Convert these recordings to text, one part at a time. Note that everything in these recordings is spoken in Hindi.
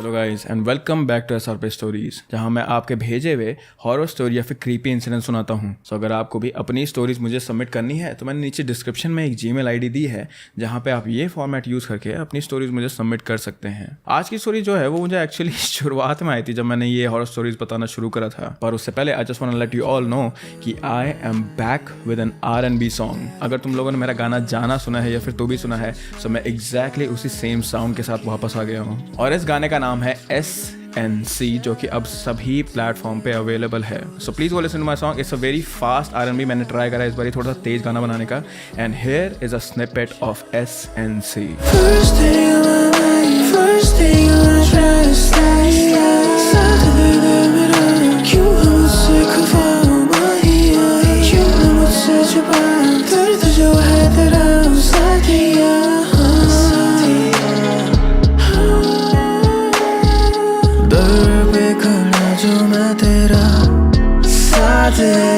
Hello guys and welcome back to SRP stories, जहां मैं आपके भेजे हुए हॉरर स्टोरी या फिर क्रीपी इंसिडेंट सुनाता हूं। सो अगर आपको भी अपनी स्टोरीज मुझे सबमिट करनी है तो मैंने नीचे डिस्क्रिप्शन में एक जीमेल आईडी दी है, जहां पे आप ये फॉर्मेट यूज करके अपनी स्टोरीज मुझे सबमिट कर सकते हैं। आज की स्टोरी जो है वो मुझे एक्चुअली शुरुआत में आई थी जब मैंने ये हॉरर स्टोरीज बताना शुरू करा था, पर उससे पहले I just want to let you all know कि I am back with an R&B song. अगर तुम लोगों ने मेरा गाना जाना सुना है या फिर तू भी सुना है, सो मैं एग्जैक्टली उसी सेम साउंड के साथ वापस आ गया हूँ। और इस गाने का नाम है SNC, जो कि अब सभी प्लेटफॉर्म पे अवेलेबल है। So please go listen to my song. It's a very fast R&B। मैंने ट्राई करा इस बार थोड़ा सा तेज गाना बनाने का, and here is a snippet of SNC।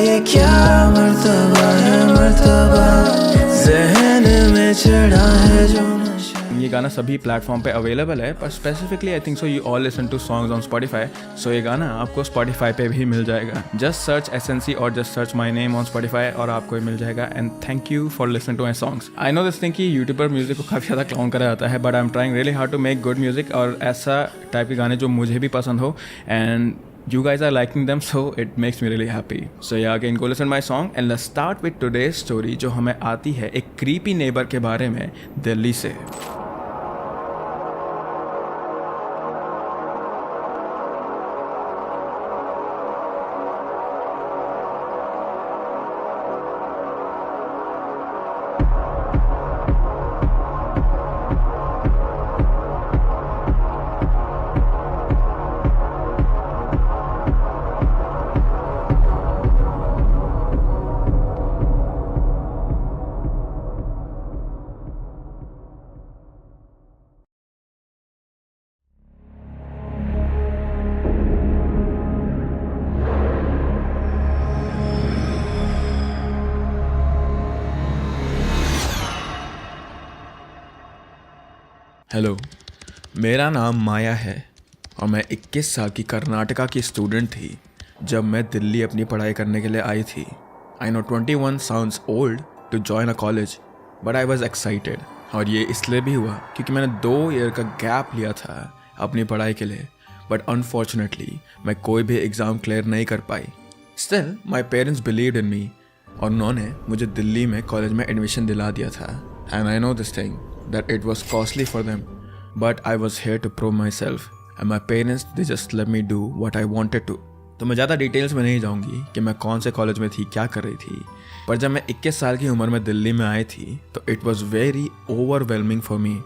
ये क्या मर्तबा है, मर्तबा ज़हन में चढ़ा है जो नशा। ये गाना सभी प्लेटफॉर्म पे अवेलेबल है, पर specifically I think so you all listen to songs on Spotify. So ये गाना आपको स्पॉटिफाई पे भी मिल जाएगा। जस्ट सर्च SNC और just search my name on Spotify और आपको ये मिल जाएगा। And thank you for listening to my songs. I know this thing कि यूट्यूब पर म्यूजिक को काफ़ी ज़्यादा क्लाउन करा जाता है, but I am trying really hard to make good music और ऐसा टाइप के गाने जो मुझे भी पसंद हो, and you guys are liking them, so it makes me really happy. So yeah, again go listen my song and let's start with today's story, जो हमें आती है एक creepy neighbor के बारे में दिल्ली से। हेलो, मेरा नाम माया है और मैं 21 साल की कर्नाटका की स्टूडेंट थी जब मैं दिल्ली अपनी पढ़ाई करने के लिए आई थी। I know 21 sounds old to join a college, but I was excited. और ये इसलिए भी हुआ क्योंकि मैंने 2 ईयर का गैप लिया था अपनी पढ़ाई के लिए, बट अनफॉर्चुनेटली मैं कोई भी एग्ज़ाम क्लियर नहीं कर पाई। Still my parents believed in me और उन्होंने मुझे दिल्ली में कॉलेज में एडमिशन दिला दिया था। And I know this thing that it was costly for them, but I was here to prove myself, and my parents, they just let me do what I wanted to. तो मैं ज़्यादा डिटेल्स में नहीं जाऊँगी कि मैं कौन से कॉलेज में थी, क्या कर रही थी, पर जब मैं 21 साल की उम्र में दिल्ली में आई थी तो it was very overwhelming for me.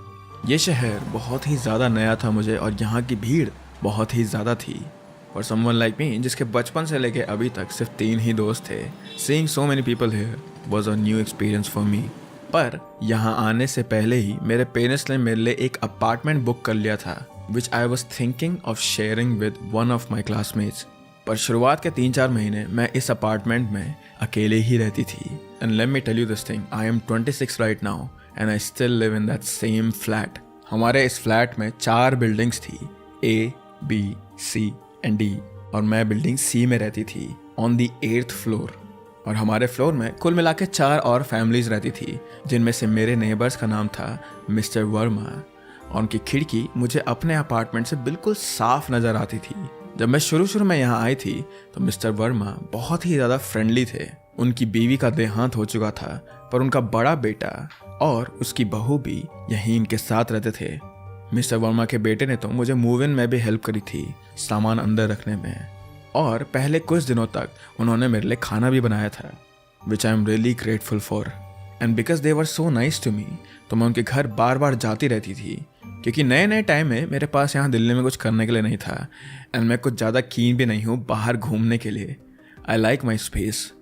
ये शहर बहुत ही ज़्यादा नया था मुझे और यहाँ की भीड़ बहुत ही ज़्यादा थी। और समवन लाइक मी, जिसके बचपन से लेके अभी तक सिर्फ 3 ही दोस्त थे, seeing so many people here was a new experience for me. पर यहाँ आने से पहले ही मेरे पेरेंट्स ने मेरे लिए एक अपार्टमेंट बुक कर लिया था, which I was thinking of sharing with one of my classmates. पर शुरुआत के 3-4 महीने मैं इस अपार्टमेंट में अकेले ही रहती थी। And let me tell you this thing, I am 26 right now and I still live in that same flat. हमारे इस फ्लैट में 4 बिल्डिंग्स थी, A, B, C and D, और मैं बिल्डिंग C में रहती थी ऑन द 8th फ्लोर। और हमारे फ्लोर में कुल मिला के 4 और फैमिलीज रहती थी, जिनमें से मेरे नेबर्स का नाम था मिस्टर वर्मा, और उनकी खिड़की मुझे अपने अपार्टमेंट से बिल्कुल साफ नज़र आती थी। जब मैं शुरू में यहाँ आई थी तो मिस्टर वर्मा बहुत ही ज़्यादा फ्रेंडली थे। उनकी बीवी का देहांत हो चुका था, पर उनका बड़ा बेटा और उसकी बहू भी यहीं इनके साथ रहते थे। मिस्टर वर्मा के बेटे ने तो मुझे मूव इन में भी हेल्प करी थी, सामान अंदर रखने में, और पहले कुछ दिनों तक उन्होंने मेरे लिए खाना भी बनाया था, which I am really grateful for. And because they were so nice to me, तो मैं उनके घर बार बार जाती रहती थी, क्योंकि नए टाइम में मेरे पास यहाँ दिल्ली में कुछ करने के लिए नहीं था, एंड मैं कुछ ज़्यादा कीन भी नहीं हूँ बाहर घूमने के लिए। I like my space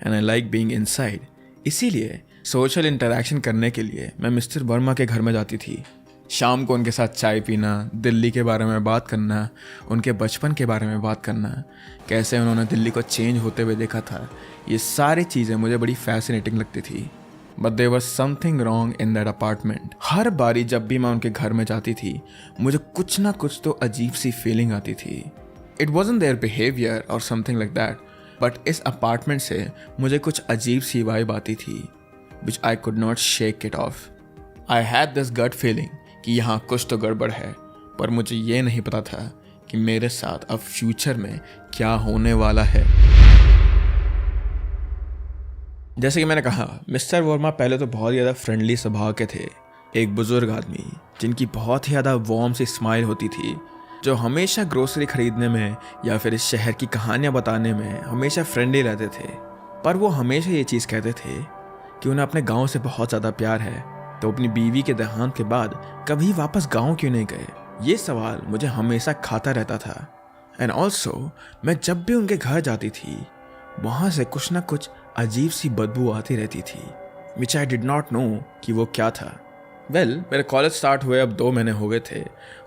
and I like being inside. इसीलिए सोशल इंटरेक्शन करने के लिए मैं मिस्टर वर्मा के घर में जाती थी। शाम को उनके साथ चाय पीना, दिल्ली के बारे में बात करना, उनके बचपन के बारे में बात करना, कैसे उन्होंने दिल्ली को चेंज होते हुए देखा था, ये सारी चीज़ें मुझे बड़ी फैसिनेटिंग लगती थी। But there was something wrong in that apartment. हर बारी जब भी मैं उनके घर में जाती थी मुझे कुछ ना कुछ तो अजीब सी फीलिंग आती थी। इट वॉजंट देयर बिहेवियर और समथिंग लाइक दैट, बट इस अपार्टमेंट से मुझे कुछ अजीब सी वाइब आती थी which I could not shake it off. I had this gut feeling कि यहाँ कुछ तो गड़बड़ है, पर मुझे ये नहीं पता था कि मेरे साथ अब फ्यूचर में क्या होने वाला है। जैसे कि मैंने कहा, मिस्टर वर्मा पहले तो बहुत ज़्यादा फ्रेंडली स्वभाव के थे। एक बुजुर्ग आदमी जिनकी बहुत ही ज़्यादा वार्म सी स्माइल होती थी, जो हमेशा ग्रोसरी खरीदने में या फिर इस शहर की कहानियाँ बताने में हमेशा फ्रेंडली रहते थे। पर वो हमेशा ये चीज़ कहते थे कि उन्हें अपने गांव से बहुत ज़्यादा प्यार है, तो अपनी बीवी के देहांत के बाद कभी वापस गांव क्यों नहीं गए। ये सवाल मुझे हमेशा खाता रहता था। एंड ऑल्सो मैं जब भी उनके घर जाती थी वहाँ से कुछ ना कुछ अजीब सी बदबू आती रहती थी, which I did not know कि वो क्या था। मेरे कॉलेज स्टार्ट हुए अब 2 महीने हो गए थे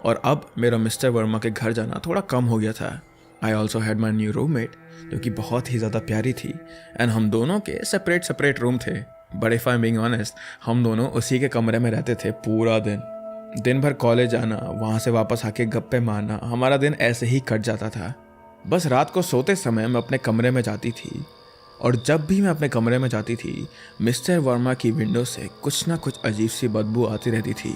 और अब मेरा मिस्टर वर्मा के घर जाना थोड़ा कम हो गया था। I also had my new roommate जो कि बहुत ही ज़्यादा प्यारी थी, एंड हम दोनों के सेपरेट रूम थे। But if I am being honest, हम दोनों उसी के कमरे में रहते थे पूरा दिन भर कॉलेज आना, वहाँ से वापस आके गप्पे मारना, हमारा दिन ऐसे ही कट जाता था। बस रात को सोते समय मैं अपने कमरे में जाती थी, और जब भी मैं अपने कमरे में जाती थी मिस्टर वर्मा की विंडो से कुछ ना कुछ अजीब सी बदबू आती रहती थी।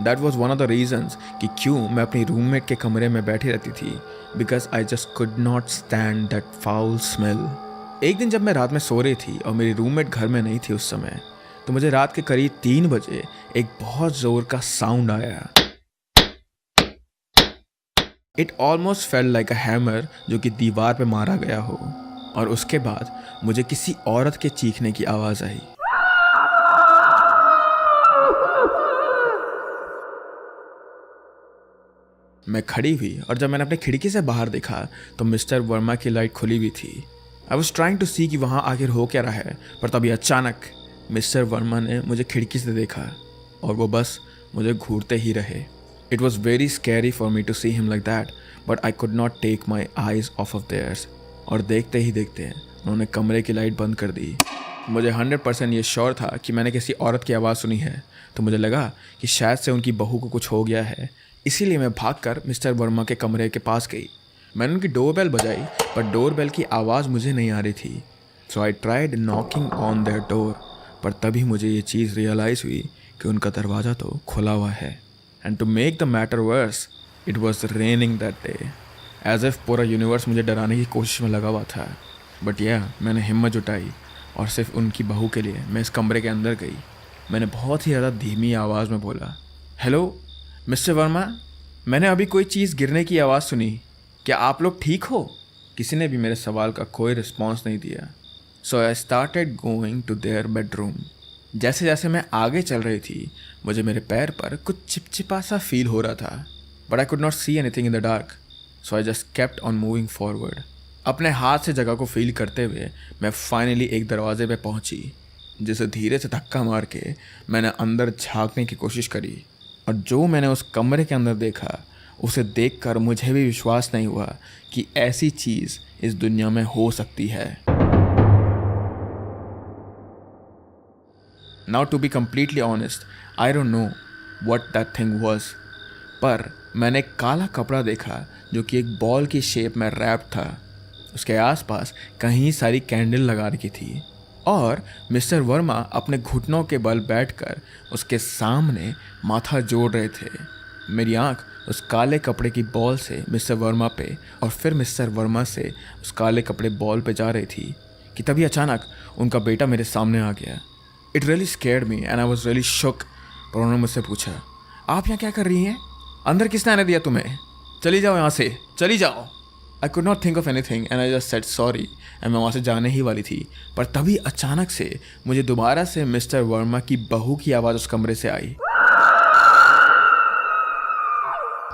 That was one of the reasons कि क्यों मैं अपनी रूममेट के कमरे में बैठी रहती थी, because I just could not stand that foul smell. एक दिन जब मैं रात में सो रही थी और मेरी रूममेट घर में नहीं थी उस समय, तो मुझे रात के करीब 3 बजे एक बहुत ज़ोर का साउंड आया। It almost felt like a hammer जो कि दीवार पे मारा गया हो, और उसके बाद मुझे किसी औरत के चीखने की आवाज़ आई। मैं खड़ी हुई और जब मैंने अपनी खिड़की से बाहर देखा तो मिस्टर वर्मा की लाइट खुली हुई थी। आई वॉज ट्राइंग टू सी कि वहाँ आखिर हो क्या रहा है, पर तभी अचानक मिस्टर वर्मा ने मुझे खिड़की से देखा और वो बस मुझे घूरते ही रहे। It was very scary for me to see him like that, but I could not take my eyes off theirs. और देखते ही देखते उन्होंने कमरे की लाइट बंद कर दी। मुझे 100% ये श्योर था कि मैंने किसी औरत की आवाज़ सुनी है, तो मुझे लगा कि शायद से उनकी बहू को कुछ हो गया है। इसीलिए मैं भागकर मिस्टर वर्मा के कमरे के पास गई। मैंने उनकी डोरबेल बजाई, पर डोरबेल की आवाज़ मुझे नहीं आ रही थी। So I tried knocking on their door, पर तभी मुझे ये चीज़ रियलाइज़ हुई कि उनका दरवाज़ा तो खुला हुआ है। And to make the matter worse, it was raining that day, as if पूरा यूनिवर्स मुझे डराने की कोशिश में लगा हुआ था। बट मैंने हिम्मत जुटाई और सिर्फ उनकी बहू के लिए मैं इस कमरे के अंदर गई। मैंने बहुत ही ज़्यादा धीमी आवाज़ में बोला, हेलो मिस्टर वर्मा, मैंने अभी कोई चीज़ गिरने की आवाज़ सुनी, क्या आप लोग ठीक हो? किसी ने भी मेरे सवाल का कोई रिस्पॉन्स नहीं दिया। So I started going to their bedroom. जैसे जैसे मैं आगे चल रही थी मुझे मेरे पैर पर कुछ चिपचिपा सा फील हो रहा था, but I could not see anything in the dark, so I just kept on moving forward. अपने हाथ से जगह को फील करते हुए मैं फाइनली एक दरवाजे पे पहुंची, जिसे धीरे से धक्का मार के मैंने अंदर झांकने की कोशिश करी, और जो मैंने उस कमरे के अंदर देखा उसे देखकर मुझे भी विश्वास नहीं हुआ कि ऐसी चीज़ इस दुनिया में हो सकती है। Now to be completely honest, I don't know what that thing was, पर मैंने एक काला कपड़ा देखा जो कि एक बॉल की शेप में रैप था। उसके आसपास कहीं सारी कैंडल लगा रखी थी, और मिस्टर वर्मा अपने घुटनों के बल बैठकर उसके सामने माथा जोड़ रहे थे। मेरी आंख उस काले कपड़े की बॉल से मिस्टर वर्मा पे और फिर मिस्टर वर्मा से उस काले कपड़े बॉल पे जा रही थी कि तभी अचानक उनका बेटा मेरे सामने आ गया। It really scared me and I was really shock. पर उन्होंने मुझसे पूछा, आप यहाँ क्या कर रही हैं? अंदर किसने आने दिया तुम्हें? चली जाओ यहाँ से, चली जाओ। आई could not think of anything and I just said sorry, and मैं वहाँ से जाने ही वाली थी, पर तभी अचानक से मुझे दोबारा से मिस्टर वर्मा की बहू की आवाज़ उस कमरे से आई।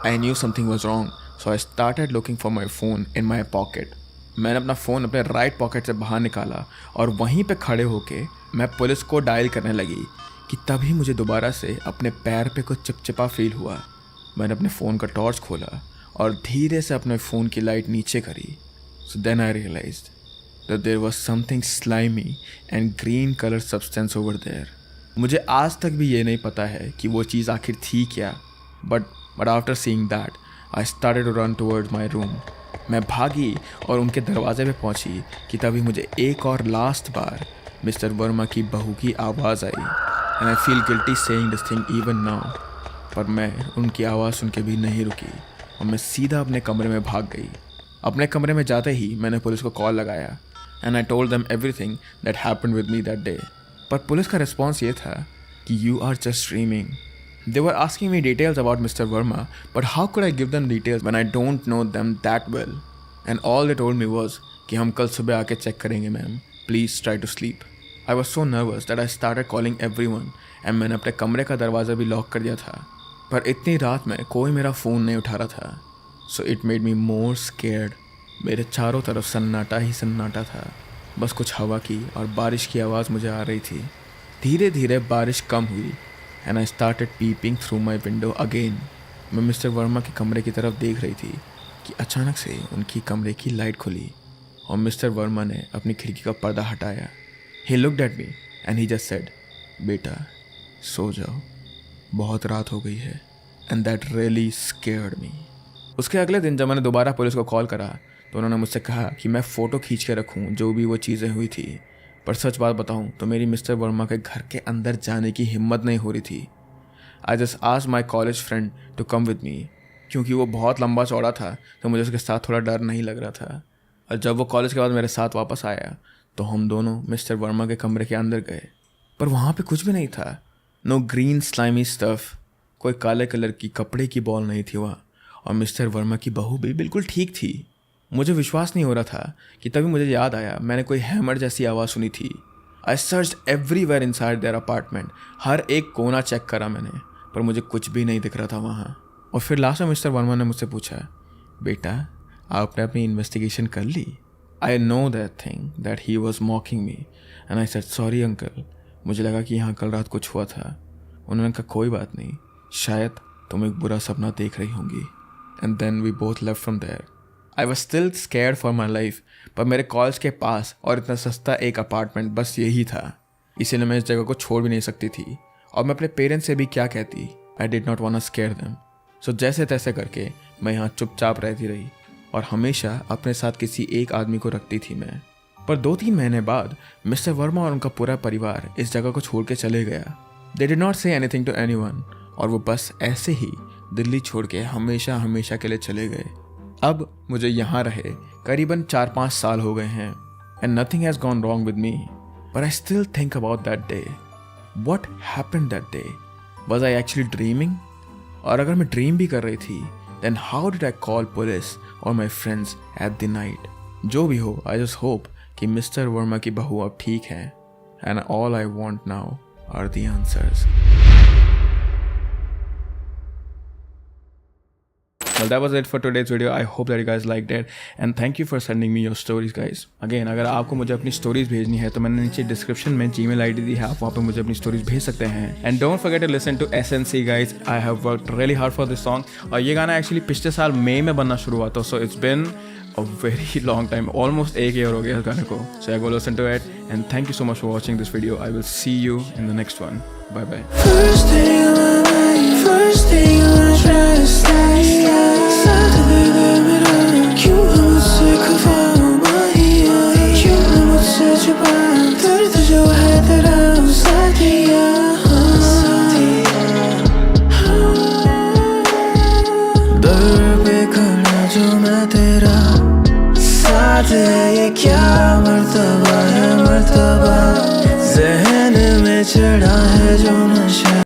I knew something was wrong, so I started looking for my phone in my pocket. मैंने अपना फ़ोन अपने राइट पॉकेट से बाहर निकाला और वहीं पे खड़े होके मैं पुलिस को डायल करने लगी कि तभी मुझे दोबारा से अपने पैर पे कुछ चिपचिपा फील हुआ। मैंने अपने फ़ोन का टॉर्च खोला और धीरे से अपने फ़ोन की लाइट नीचे करी। So then I realized that there was something slimy and green colored substance over there. मुझे आज तक भी ये नहीं पता है कि वो चीज़ आखिर थी क्या, but after seeing that, I started to run towards my room. मैं भागी और उनके दरवाजे पे पहुंची कि तभी मुझे एक और लास्ट बार मिस्टर वर्मा की बहू की आवाज़ आई. And I feel guilty saying this thing even now. पर मैं उनकी आवाज़ सुन के भी नहीं रुकी और मैं सीधा अपने कमरे में भाग गई. अपने कमरे में जाते ही मैंने पुलिस को कॉल लगाया and I told them everything that happened with me that day. पर पुलिस का रिस्पॉन्स ये था कि you are just dreaming. They were asking me details about Mr. Verma, but how could I give them details when I don't know them that well? And all they told me was कि हम कल सुबह आके चेक करेंगे ma'am, please try to sleep. I was so nervous that I started calling everyone and मैंने अपने कमरे का दरवाज़ा भी लॉक कर दिया था. पर इतनी रात में कोई मेरा फ़ोन नहीं उठा रहा था. So it made me more scared. मेरे चारों तरफ सन्नाटा ही सन्नाटा था. बस कुछ हवा की और बारिश की आवाज़ मुझे आ रही थी. धीरे धीरे बारिश कम हुई and I started peeping through my window again. मैं मिस्टर वर्मा के कमरे की तरफ देख रही थी कि अचानक से उनकी कमरे की लाइट खुली और मिस्टर वर्मा ने अपनी खिड़की का पर्दा हटाया. He looked at me and he just said, बेटा सो जाओ, बहुत रात हो गई है. And that really scared me. उसके अगले दिन जब मैंने दोबारा पुलिस को कॉल करा तो उन्होंने मुझसे कहा कि मैं फ़ोटो खींच के रखूं जो भी वो चीज़ें हुई थी. पर सच बात बताऊं तो मेरी मिस्टर वर्मा के घर के अंदर जाने की हिम्मत नहीं हो रही थी. I just asked my college friend to come with me, क्योंकि वो बहुत लंबा चौड़ा था तो मुझे उसके साथ थोड़ा डर नहीं लग रहा था. और जब वो कॉलेज के बाद मेरे साथ वापस आया तो हम दोनों मिस्टर वर्मा के कमरे के अंदर गए. पर वहाँ पे कुछ भी नहीं था. नो ग्रीन स्लाइमी स्टफ, कोई काले कलर की कपड़े की बॉल नहीं थी वहाँ. और मिस्टर वर्मा की बहू भी बिल्कुल ठीक थी. मुझे विश्वास नहीं हो रहा था कि तभी मुझे याद आया मैंने कोई हैमर जैसी आवाज़ सुनी थी. I searched everywhere inside their apartment. हर एक कोना चेक करा मैंने, पर मुझे कुछ भी नहीं दिख रहा था वहाँ. और फिर लास्ट में मिस्टर वर्मा ने मुझसे पूछा, बेटा आपने अपनी इन्वेस्टिगेशन कर ली? I know that thing that he was mocking me and I said sorry uncle, मुझे लगा कि यहाँ कल रात कुछ हुआ था. उन्होंने कहा कोई बात नहीं, शायद तुम एक बुरा सपना देख रही होंगी. And then we both left from there. I was still scared for my life. पर मेरे कॉलेज के पास और इतना सस्ता एक अपार्टमेंट बस यही था, इसीलिए मैं इस जगह को छोड़ भी नहीं सकती थी. और मैं अपने पेरेंट्स से भी क्या कहती. I did not want to scare them. So जैसे तैसे करके मैं यहाँ चुपचाप रहती रही और हमेशा अपने साथ किसी एक आदमी को रखती थी मैं. पर 2-3 महीने बाद मिस्टर वर्मा और उनका पूरा परिवार इस जगह को छोड़ के चले गया. They did not say anything to anyone. और वो बस ऐसे ही दिल्ली छोड़ के हमेशा हमेशा के लिए चले गए. अब मुझे यहाँ रहे करीबन 4-5 साल हो गए हैं and nothing has gone wrong with me. But I still think about that day. What happened that day? Was I actually dreaming? और अगर मैं ड्रीम भी कर रही थी then how did I call police or my friends at the night? जो भी हो, I just hope कि मिस्टर वर्मा की बहू अब ठीक है and all I want now are the answers. Well, that was it for today's video. I hope that you guys liked it and thank you for sending me your stories guys. Again, अगर आपको मुझे अपनी स्टोरीज भेजनी है तो मैंने नीचे डिस्क्रिप्शन में Gmail ID दी है, आप वहाँ पे मुझे अपनी स्टोरीज भेज सकते हैं. And don't forget to listen to SNC guys. I have worked really hard for this song. और ये गाना एक्चुअली पिछले साल मई में बनना शुरू हुआ था. So it's been a very long time, almost 1 year हो गया इस गाने को. So I go listen to it and thank you so much for watching this video. I will see you in the next one. Bye bye. First thing on my mind, first thing on my trust, साथ लगा मेरा, क्यों है मुझसे खफा माहिया, क्यों है मुझसे छुपा दर्द जो है तेरा साथिया. दर पे खड़ा जो मैं तेरा साथ है, ये क्या मर्तबा है मर्तबा, ज़हन में चढ़ा है जो नशा.